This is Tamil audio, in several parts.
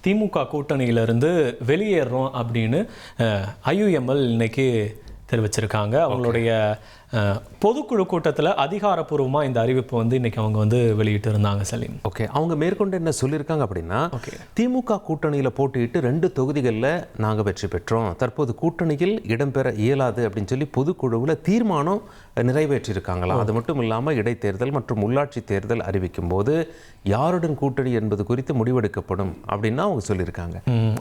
திமுக கூட்டணியிலிருந்து வெளியேறோம் அப்படின்னு IUML இன்னைக்கு தெரிவிச்சிருக்காங்க. அவங்களுடைய பொதுக்குழு கூட்டத்தில் அதிகாரப்பூர்வமாக இந்த அறிவிப்பு இன்னைக்கு அவங்க வெளியிட்டு இருந்தாங்க. சலீம், ஓகே, அவங்க மேற்கொண்டு என்ன சொல்லியிருக்காங்க அப்படின்னா, திமுக கூட்டணியில் போட்டியிட்டு 2 தொகுதிகளில் நாங்கள் வெற்றி பெற்றோம், தற்போது கூட்டணியில் இடம்பெற இயலாது அப்படின்னு சொல்லி பொதுக்குழுவில் தீர்மானம் நிறைவேற்றியிருக்காங்களாம். அது மட்டும் இல்லாமல் இடைத்தேர்தல் மற்றும் உள்ளாட்சி தேர்தல் அறிவிக்கும் போது யாருடன் கூட்டணி என்பது குறித்து முடிவெடுக்கப்படும் அப்படின்னு அவங்க சொல்லியிருக்காங்க.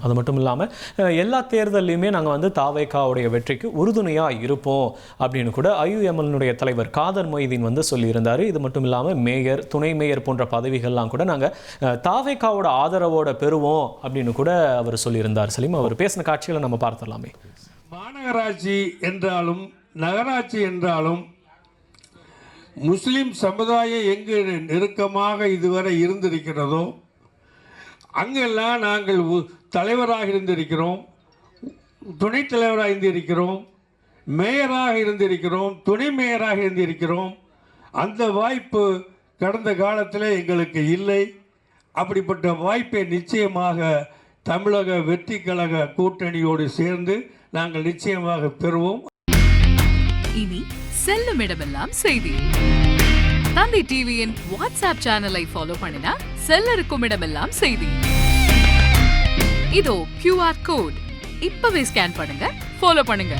அது மட்டும் இல்லாமல் எல்லா தேர்தலையுமே நாங்கள் தாவேகாவுடைய வெற்றிக்கு உறுதுணையாக இருப்போம் அப்படின்னு கூட IUML தலைவர் காதர் மொய்தீன் சொல்லியிருந்தார். இது மட்டும் இல்லாமல் மேயர், துணை மேயர் போன்ற பதவிகள்லாம் கூட நாங்கள் தாவேகாவோட ஆதரவோட பெறுவோம் அப்படின்னு கூட அவர் சொல்லியிருந்தார். சலீம், அவர் பேசின காட்சிகளை நம்ம பார்த்துடலாமே. மாநகராட்சி என்றாலும் நகராட்சி என்றாலும் முஸ்லிம் சமுதாயம் எங்கு நெருக்கமாக இதுவரை இருந்திருக்கிறதோ அங்கெல்லாம் நாங்கள் தலைவராக இருந்திருக்கிறோம், துணைத் தலைவராக இருந்திருக்கிறோம், மேயராக இருந்திருக்கிறோம், துணை மேயராக இருந்திருக்கிறோம். அந்த வாய்ப்பு கடந்த காலத்தில் எங்களுக்கு இல்லை. அப்படிப்பட்ட வாய்ப்பை நிச்சயமாக தமிழக வெற்றி கழக கூட்டணியோடு சேர்ந்து நாங்கள் நிச்சயமாக பெறுவோம். இனி செல்லும் இடமெல்லாம் செய்தி. தந்தி டிவியின் வாட்ஸ்அப் சேனலை ஃபாலோ பண்ணினா செல்ல இருக்கும் இடமெல்லாம் செய்தி. இதோ QR கோட் இப்பவே ஸ்கேன் பண்ணுங்க, ஃபாலோ பண்ணுங்க.